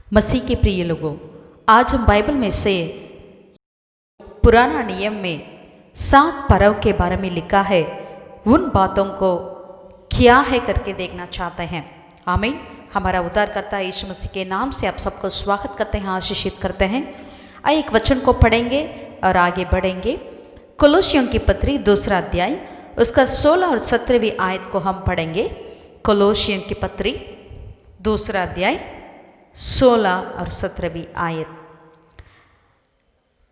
मसीह के प्रिय लोगों, आज हम बाइबल में से पुराना नियम में 7 पर्व के बारे में लिखा है, उन बातों को क्या है करके देखना चाहते हैं। आमीन। हमारा उद्धारकर्ता यीशु मसीह के नाम से आप सबको स्वागत करते हैं, आशीषित करते हैं। आइए एक वचन को पढ़ेंगे और आगे बढ़ेंगे। कोलोसियों की पत्री 2 अध्याय उसका 16 और 17वीं आयत को हम पढ़ेंगे। कोलोसियों की पत्री 2 अध्याय 16 और 17वीं आयत।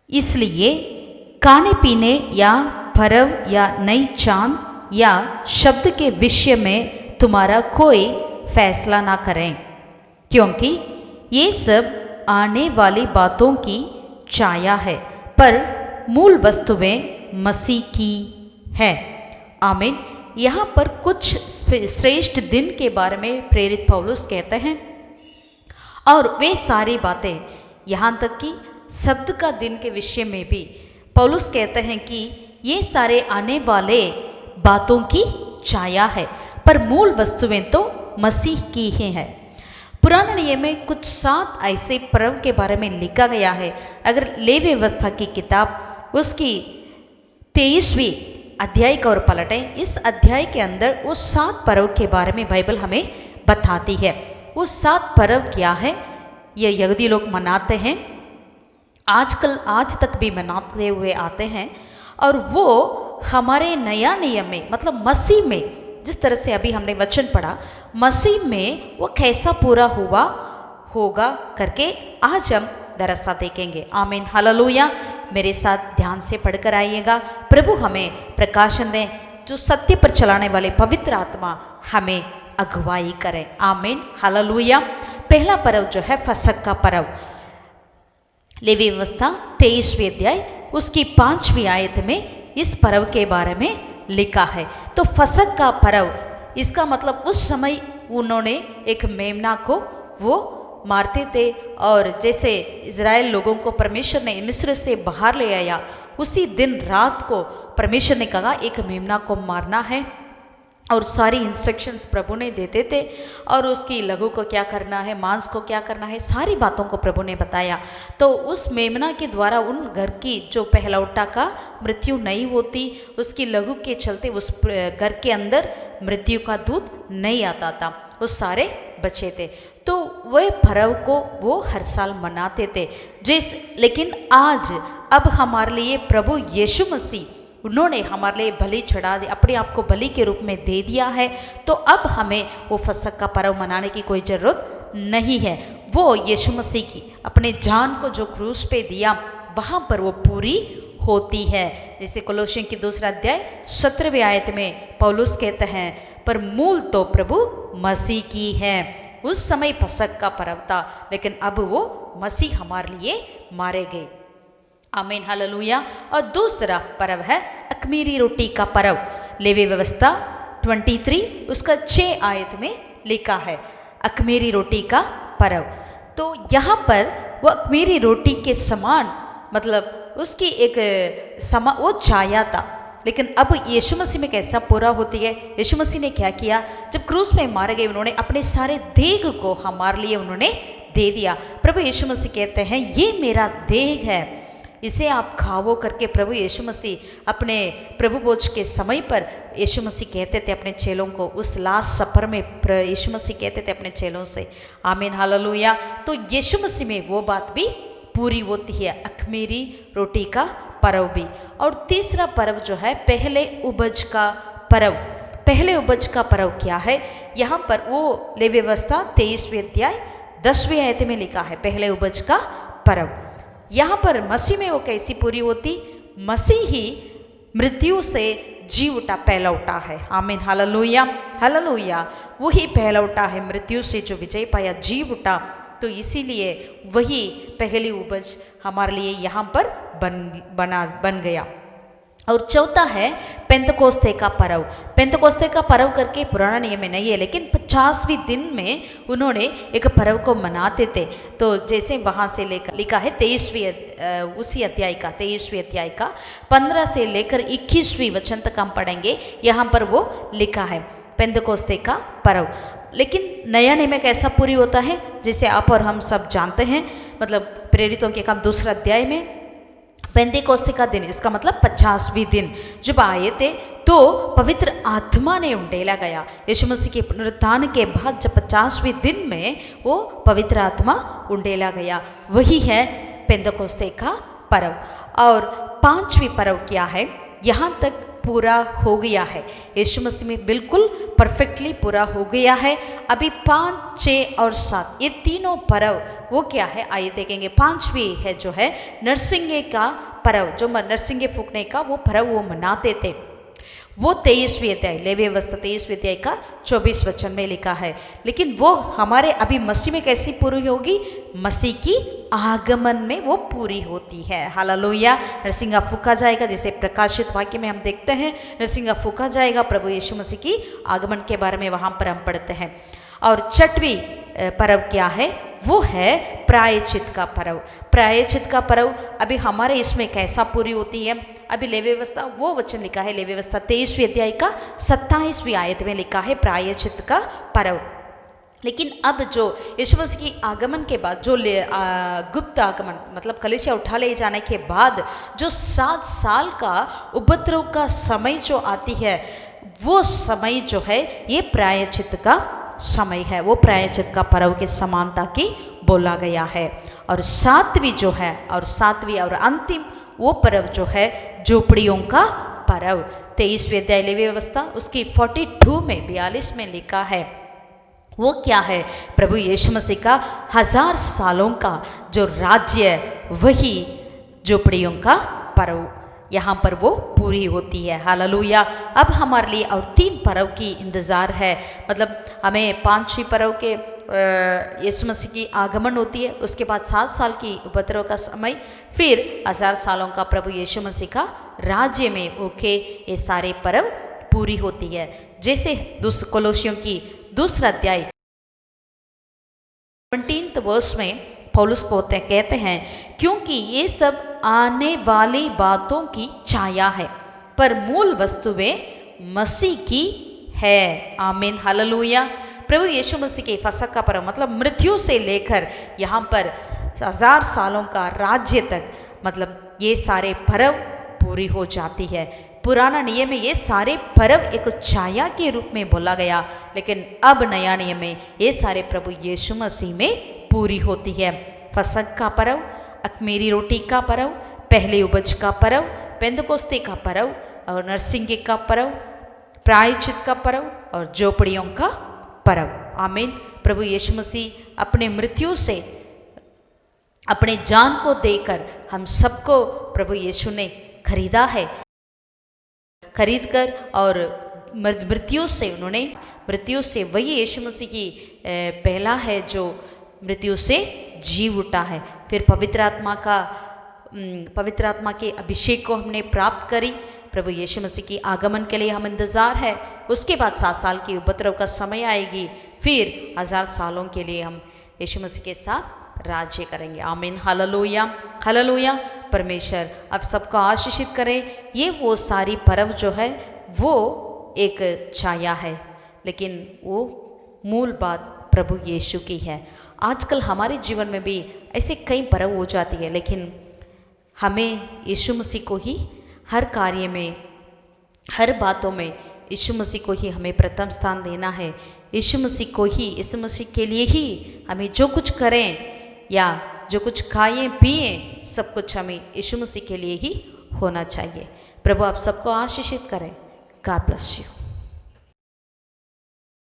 इसलिए खाने पीने या पर्व या नई चांद या शब्द के विषय में तुम्हारा कोई फैसला ना करें, क्योंकि ये सब आने वाली बातों की छाया है, पर मूल वस्तुएं मसीह की है। आमीन। यहाँ पर कुछ श्रेष्ठ दिन के बारे में प्रेरित पौलुस कहते हैं, और वे सारी बातें यहाँ तक कि शब्द का दिन के विषय में भी पौलुस कहते हैं कि ये सारे आने वाले बातों की छाया है, पर मूल वस्तुएं तो मसीह की ही है। पुराने नियम में कुछ 7 ऐसे पर्व के बारे में लिखा गया है। अगर लेवी व्यवस्था की किताब उसकी 23वीं अध्याय को और पलटें, इस अध्याय के अंदर उस 7 पर्व के बारे में बाइबल हमें बताती है। वो 7 पर्व क्या है, ये यहूदी लोग मनाते हैं, आज तक भी मनाते हुए आते हैं। और वो हमारे नया नियम में, मतलब मसीह में, जिस तरह से अभी हमने वचन पढ़ा, मसीह में वो कैसा पूरा हुआ होगा करके आज हम दरअसा देखेंगे। आमीन, हालेलुया। मेरे साथ ध्यान से पढ़कर आइएगा। प्रभु हमें प्रकाशन दें, जो सत्य पर चलाने वाले पवित्र आत्मा हमें अगुवाई करें। आमीन, हालेलुया। पहला पर्व जो है फसह का पर्व, लेवी व्यवस्था 23वीं अध्याय उसकी 5वीं आयत में इस पर्व के बारे में लिखा है। तो फसह का पर्व, इसका मतलब उस समय उन्होंने एक मेमना को वो मारते थे, और जैसे इज़राइल लोगों को परमेश्वर ने मिस्र से बाहर ले आया, उसी दिन रात को परमेश्वर ने कहा एक मेमना को मारना है, और सारी इंस्ट्रक्शंस प्रभु ने देते थे, और उसकी लघु को क्या करना है, मांस को क्या करना है, सारी बातों को प्रभु ने बताया। तो उस मेमना के द्वारा उन घर की जो पहलौठा का मृत्यु नहीं होती, उसकी लघु के चलते उस घर के अंदर मृत्यु का दूत नहीं आता था, वो सारे बचे थे। तो वह पर्व को वो हर साल मनाते थे। लेकिन आज अब हमारे लिए प्रभु यीशु मसीह, उन्होंने हमारे लिए बलि चढ़ा दी, अपने आप को बलि के रूप में दे दिया है। तो अब हमें वो फसह का पर्व मनाने की कोई ज़रूरत नहीं है। वो यीशु मसीह की अपने जान को जो क्रूस पे दिया, वहाँ पर वो पूरी होती है। जैसे कोलोसियों की 2 अध्याय 17वीं आयत में पौलुस कहते हैं, पर मूल तो प्रभु मसीह की है। उस समय फसह का पर्व था, लेकिन अब वो मसीह हमारे लिए मारे गए। आमीन, हालेलुया। और दूसरा पर्व है अख़मीरी रोटी का पर्व। लेवी व्यवस्था 23 उसका 6 आयत में लिखा है अख़मीरी रोटी का पर्व। तो यहाँ पर वो अख़मीरी रोटी के समान, मतलब उसकी एक वो छाया था। लेकिन अब यीशु मसीह में कैसा पूरा होती है। यीशु मसीह ने क्या किया, जब क्रूस में मारे गए, उन्होंने अपने सारे देह को हमारे लिए उन्होंने दे दिया। प्रभु यीशु मसीह कहते हैं ये मेरा देह है, इसे आप खाओ करके प्रभु यीशु मसीह अपने प्रभु भोज के समय पर यीशु मसीह कहते थे अपने चेलों को। उस लास्ट सफर में यीशु मसीह कहते थे अपने चेलों से। आमीन, हालेलुया। तो यीशु मसीह में वो बात भी पूरी होती है, अख़मीरी रोटी का पर्व भी। और तीसरा पर्व जो है पहले उपज का पर्व। पहले उपज का पर्व क्या है, यहाँ पर वो लेवी व्यवस्था 23वीं अध्याय 10वीं आयत में लिखा है पहले उपज का पर्व। यहाँ पर मसीह में वो कैसी पूरी होती, मसीह ही मृत्यु से जी उठा, पहला उठा है। आमीन, हालेलुया, हालेलुया। वही पहला उठा है, मृत्यु से जो विजय पाया, जी उठा। तो इसीलिए वही पहली उपज हमारे लिए यहाँ पर बन गया। और चौथा है पेंतकोस्ते का पर्व। पेंतकोस्ते का पर्व करके पुराना नियम में नहीं है, लेकिन 50वें दिन में उन्होंने एक पर्व को मनाते थे। तो जैसे वहाँ से लेकर लिखा है 23वीं उसी अध्याय का 23वीं अध्याय का 15 से लेकर 21वीं वचन तक हम पढ़ेंगे। यहाँ पर वो लिखा है पेंतकोस्ते का पर्व। लेकिन नया नियम में कैसा पूरी होता है, जिसे आप और हम सब जानते हैं। मतलब प्रेरितों के काम 2 अध्याय में पेंतेकोस्ते का दिन, इसका मतलब 50वीं दिन जब आए थे तो पवित्र आत्मा ने उंडेला गया। यीशु मसीह के पुनरुत्थान के बाद जब 50वीं दिन में वो पवित्र आत्मा उंडेला गया, वही है पेंतेकोस्ते का पर्व। और 5वीं पर्व क्या है, यहाँ तक पूरा हो गया है, यीशु मसीह में बिल्कुल परफेक्टली पूरा हो गया है। अभी 5, 6 और 7 ये तीनों पर्व वो क्या है, आइए देखेंगे। 5वीं है जो है नरसिंगे का पर्व, जो नरसिंगे फूकने का वो पर्व वो मनाते थे। वो 23वीं अध्याय, लेवी व्यवस्था 23वीं अध्याय का 24 वचन में लिखा है। लेकिन वो हमारे अभी मसीह में कैसी पूरी होगी, मसीह की आगमन में वो पूरी होती है। हालेलुया। नरसिंगा फूका जाएगा, जैसे प्रकाशित वाक्य में हम देखते हैं नरसिंगा फूका जाएगा, प्रभु यीशु मसीह की आगमन के बारे में वहाँ पर हम पढ़ते हैं। और 6वीं पर्व क्या है, वो है प्रायश्चित का पर्व। प्रायश्चित का पर्व अभी हमारे इसमें कैसा पूरी होती है, अभी लेवी व्यवस्था वो वचन लिखा है, लेवी व्यवस्था 23वीं अध्याय का 27वीं आयत में लिखा है प्रायश्चित का पर्व। लेकिन अब जो यीशु मसीह की आगमन के बाद जो गुप्त आगमन मतलब कलीसिया उठा ले जाने के बाद जो 7 साल का उपद्रव का समय जो आती है, वो समय जो है ये प्रायश्चित का समय है, वो प्रायश्चित का पर्व के समानता की बोला गया है। और 7वीं जो है, और 7वीं और अंतिम वो पर्व जो है झोपड़ियों का पर्व, 23वीं अध्याय लेवी व्यवस्था उसकी 42 में 42 में लिखा है। वो क्या है, प्रभु यीशु मसीह का 1000 सालों का जो राज्य, वही झोपड़ियों का पर्व यहाँ पर वो पूरी होती है। हालेलुया। अब हमारे लिए और 3 पर्व की इंतज़ार है। मतलब हमें 5वीं पर्व के यीशु मसीह की आगमन होती है, उसके बाद 7 साल की उपद्रव का समय, फिर 1000 सालों का प्रभु यीशु मसीह का राज्य में ओके ये सारे पर्व पूरी होती है। जैसे कोलोसियों की 2 अध्याय 17 वर्ष में पौलुस को कहते हैं, क्योंकि ये सब आने वाली बातों की छाया है, पर मूल वस्तुएं मसीह की है। आमीन। हालेलुया। प्रभु यीशु मसीह के फसह का पर्व मतलब मृत्यु से लेकर यहाँ पर 1000 सालों का राज्य तक, मतलब ये सारे पर्व पूरी हो जाती है। पुराना नियम में ये सारे पर्व एक छाया के रूप में बोला गया, लेकिन अब नया नियम में ये सारे प्रभु यीशु मसीह में पूरी होती है। फसह का पर्व, अख़मीरी रोटी का पर्व, पहले उपज का पर्व, पेंतेकोस्ते का पर्व और नरसिंगे का पर्व, प्रायश्चित का पर्व और झोपड़ियों का पर्व। आमीन। प्रभु यीशु मसीह अपने मृत्यु से अपने जान को देकर हम सबको प्रभु यीशु ने खरीदा है, खरीद कर और मृत्यु से उन्होंने मृत्यु से वही यीशु मसीह की पहला है जो मृत्यु से जी उठा है। फिर पवित्र आत्मा के अभिषेक को हमने प्राप्त करी। प्रभु यीशु मसीह की आगमन के लिए हम इंतज़ार है। उसके बाद 7 साल की उपद्रव का समय आएगी, फिर 1000 सालों के लिए हम यीशु मसीह के साथ राज्य करेंगे। आमीन। हालेलुया। हालेलुया। परमेश्वर अब सबको आशीषित करे। ये वो सारी पर्व जो है वो एक छाया है, लेकिन वो मूल बात प्रभु यीशु की है। आजकल हमारे जीवन में भी ऐसे कई पर्व हो जाती है, लेकिन हमें यीशु मसीह को ही हर कार्य में, हर बातों में यीशु मसीह को ही हमें प्रथम स्थान देना है। यीशु मसीह को ही, यीशु मसीह के लिए ही हमें जो कुछ करें या जो कुछ खाएं पिएं, सब कुछ हमें यीशु मसीह के लिए ही होना चाहिए। प्रभु आप सबको आशीषित करें। God bless you.